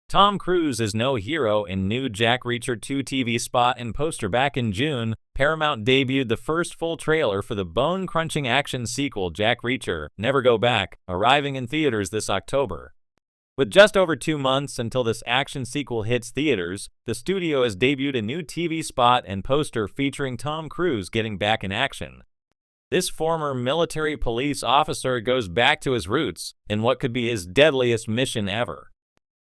Tom Cruise is no hero in new Jack Reacher 2 TV spot and poster. Back in June, Paramount debuted the first full trailer for the bone-crunching action sequel Jack Reacher, Never Go Back, arriving in theaters this October. With just over 2 months until this action sequel hits theaters, the studio has debuted a new TV spot and poster featuring Tom Cruise getting back in action. This former military police officer goes back to his roots in what could be his deadliest mission ever.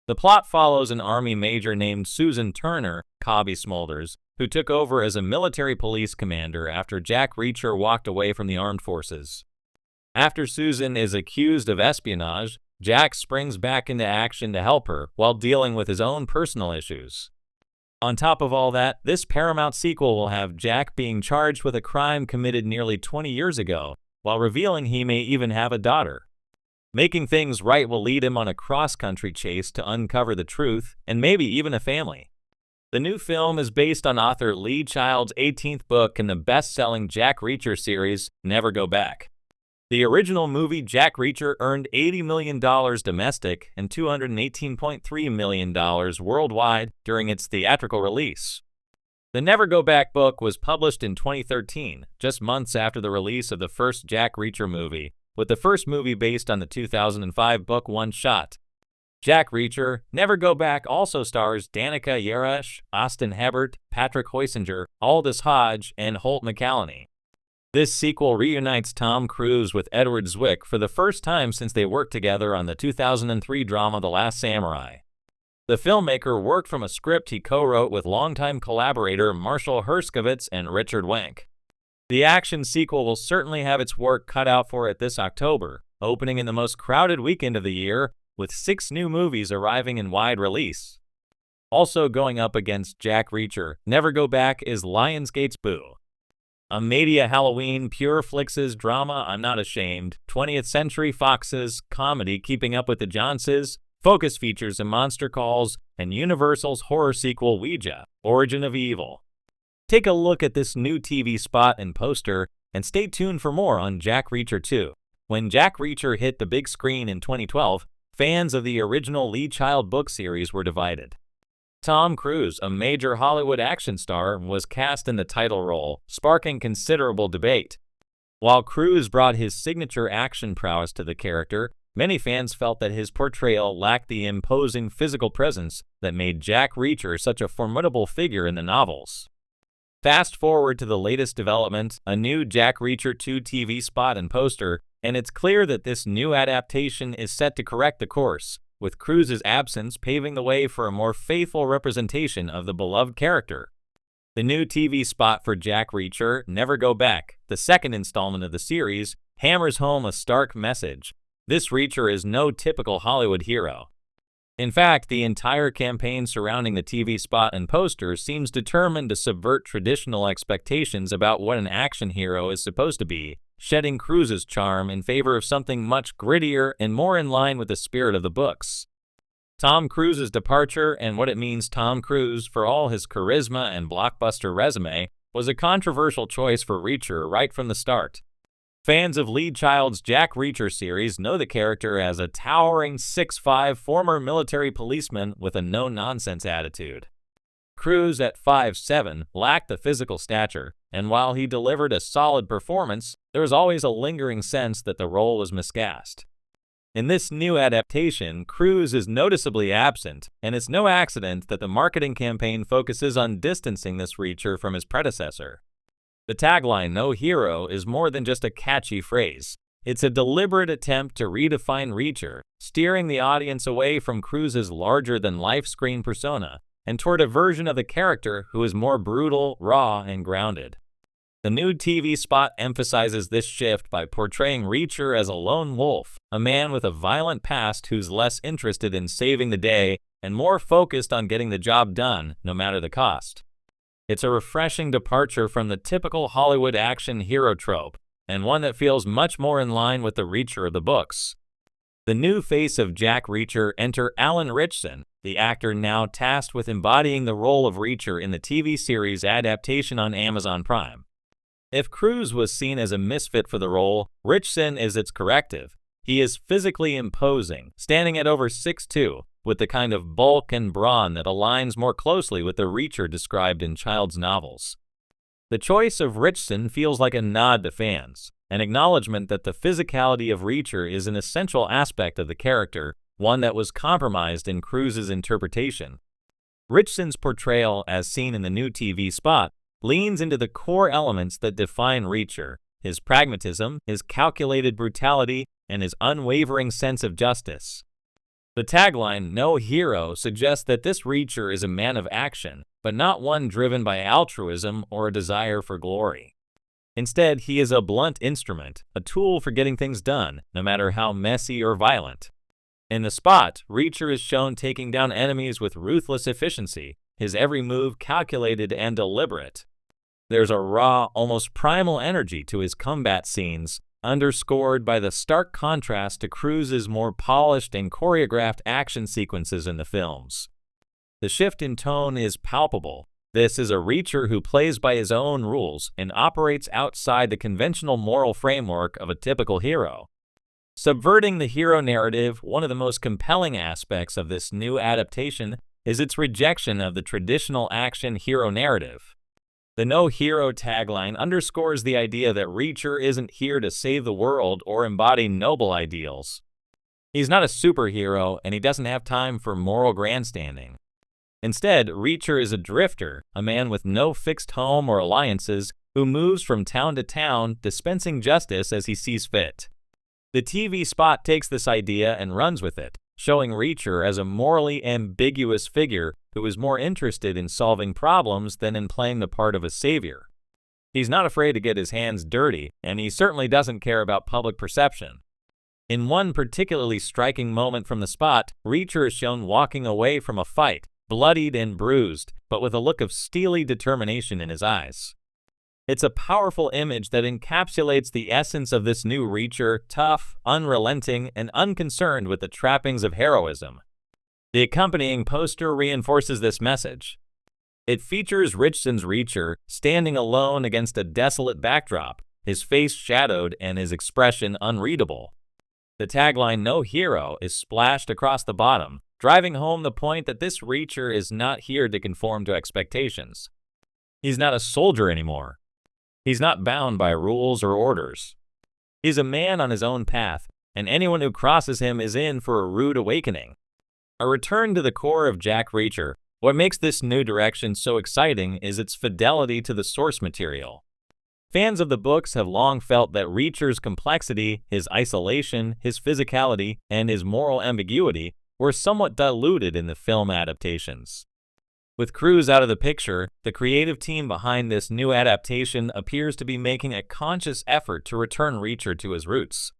The plot follows an Army major named Susan Turner, Cobby Smulders, who took over as a military police commander after Jack Reacher walked away from the armed forces. After Susan is accused of espionage, Jack springs back into action to help her while dealing with his own personal issues. On top of all that, this Paramount sequel will have Jack being charged with a crime committed nearly 20 years ago, while revealing he may even have a daughter. Making things right will lead him on a cross-country chase to uncover the truth, and maybe even a family. The new film is based on author Lee Child's 18th book in the best-selling Jack Reacher series, Never Go Back. The original movie Jack Reacher earned $80 million domestic and $218.3 million worldwide during its theatrical release. The Never Go Back book was published in 2013, just months after the release of the first Jack Reacher movie, with the first movie based on the 2005 book One Shot. Jack Reacher, Never Go Back also stars Danica Yarash, Austin Hebert, Patrick Hoysinger, Aldous Hodge, and Holt McCallany. This sequel reunites Tom Cruise with Edward Zwick for the first time since they worked together on the 2003 drama The Last Samurai. The filmmaker worked from a script he co-wrote with longtime collaborator Marshall Herskovitz and Richard Wenk. The action sequel will certainly have its work cut out for it this October, opening in the most crowded weekend of the year, with 6 new movies arriving in wide release. Also going up against Jack Reacher, Never Go Back is Lionsgate's Boo, a media Halloween Pure Flix's drama I'm Not Ashamed, 20th Century Fox's comedy Keeping Up with the Joneses, Focus Features and Monster Calls, and Universal's horror sequel Ouija, Origin of Evil. Take a look at this new TV spot and poster, and stay tuned for more on Jack Reacher 2. When Jack Reacher hit the big screen in 2012, fans of the original Lee Child book series were divided. Tom Cruise, a major Hollywood action star, was cast in the title role, sparking considerable debate. While Cruise brought his signature action prowess to the character, many fans felt that his portrayal lacked the imposing physical presence that made Jack Reacher such a formidable figure in the novels. Fast forward to the latest development, a new Jack Reacher 2 TV spot and poster, and it's clear that this new adaptation is set to correct the course, with Cruise's absence paving the way for a more faithful representation of the beloved character. The new TV spot for Jack Reacher, Never Go Back, the second installment of the series, hammers home a stark message. This Reacher is no typical Hollywood hero. In fact, the entire campaign surrounding the TV spot and poster seems determined to subvert traditional expectations about what an action hero is supposed to be, shedding Cruise's charm in favor of something much grittier and more in line with the spirit of the books. Tom Cruise's departure and what it means Tom Cruise, for all his charisma and blockbuster resume, was a controversial choice for Reacher right from the start. Fans of Lee Child's Jack Reacher series know the character as a towering 6'5" former military policeman with a no-nonsense attitude. Cruise at 5'7" lacked the physical stature, and while he delivered a solid performance, there was always a lingering sense that the role was miscast. In this new adaptation, Cruise is noticeably absent, and it's no accident that the marketing campaign focuses on distancing this Reacher from his predecessor. The tagline, "No Hero," is more than just a catchy phrase. It's a deliberate attempt to redefine Reacher, steering the audience away from Cruise's larger-than-life screen persona and toward a version of the character who is more brutal, raw, and grounded. The new TV spot emphasizes this shift by portraying Reacher as a lone wolf, a man with a violent past who's less interested in saving the day and more focused on getting the job done, no matter the cost. It's a refreshing departure from the typical Hollywood action hero trope, and one that feels much more in line with the Reacher of the books. The new face of Jack Reacher, enter Alan Ritchson, the actor now tasked with embodying the role of Reacher in the TV series adaptation on Amazon Prime. If Cruise was seen as a misfit for the role, Ritchson is its corrective. He is physically imposing, standing at over 6'2", with the kind of bulk and brawn that aligns more closely with the Reacher described in Child's novels. The choice of Ritchson feels like a nod to fans, an acknowledgement that the physicality of Reacher is an essential aspect of the character, one that was compromised in Cruise's interpretation. Ritchson's portrayal, as seen in the new TV spot, leans into the core elements that define Reacher: his pragmatism, his calculated brutality, and his unwavering sense of justice. The tagline, "No Hero," suggests that this Reacher is a man of action, but not one driven by altruism or a desire for glory. Instead, he is a blunt instrument, a tool for getting things done, no matter how messy or violent. In the spot, Reacher is shown taking down enemies with ruthless efficiency, his every move calculated and deliberate. There's a raw, almost primal energy to his combat scenes, underscored by the stark contrast to Cruise's more polished and choreographed action sequences in the films. The shift in tone is palpable. This is a Reacher who plays by his own rules and operates outside the conventional moral framework of a typical hero. Subverting the hero narrative, one of the most compelling aspects of this new adaptation is its rejection of the traditional action hero narrative. The "No Hero" tagline underscores the idea that Reacher isn't here to save the world or embody noble ideals. He's not a superhero, and he doesn't have time for moral grandstanding. Instead, Reacher is a drifter, a man with no fixed home or alliances, who moves from town to town, dispensing justice as he sees fit. The TV spot takes this idea and runs with it, showing Reacher as a morally ambiguous figure who is more interested in solving problems than in playing the part of a savior. He's not afraid to get his hands dirty, and he certainly doesn't care about public perception. In one particularly striking moment from the spot, Reacher is shown walking away from a fight, bloodied and bruised, but with a look of steely determination in his eyes. It's a powerful image that encapsulates the essence of this new Reacher: tough, unrelenting, and unconcerned with the trappings of heroism. The accompanying poster reinforces this message. It features Ritchson's Reacher standing alone against a desolate backdrop, his face shadowed and his expression unreadable. The tagline "No Hero" is splashed across the bottom, driving home the point that this Reacher is not here to conform to expectations. He's not a soldier anymore. He's not bound by rules or orders. He's a man on his own path, and anyone who crosses him is in for a rude awakening. A return to the core of Jack Reacher. What makes this new direction so exciting is its fidelity to the source material. Fans of the books have long felt that Reacher's complexity, his isolation, his physicality, and his moral ambiguity were somewhat diluted in the film adaptations. With Cruise out of the picture, the creative team behind this new adaptation appears to be making a conscious effort to return Reacher to his roots.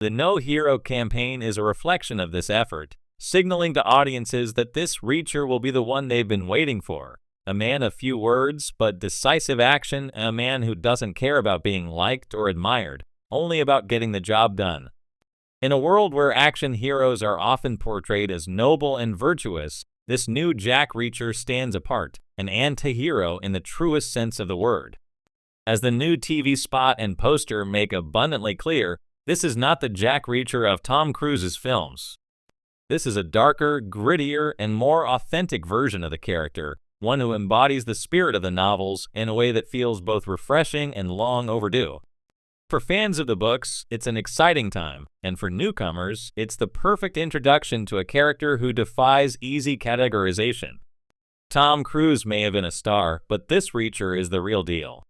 The No Hero campaign is a reflection of this effort, signaling to audiences that this Reacher will be the one they've been waiting for. A man of few words, but decisive action, a man who doesn't care about being liked or admired, only about getting the job done. In a world where action heroes are often portrayed as noble and virtuous, this new Jack Reacher stands apart, an anti-hero in the truest sense of the word. As the new TV spot and poster make abundantly clear, this is not the Jack Reacher of Tom Cruise's films. This is a darker, grittier, and more authentic version of the character, one who embodies the spirit of the novels in a way that feels both refreshing and long overdue. For fans of the books, it's an exciting time, and for newcomers, it's the perfect introduction to a character who defies easy categorization. Tom Cruise may have been a star, but this Reacher is the real deal.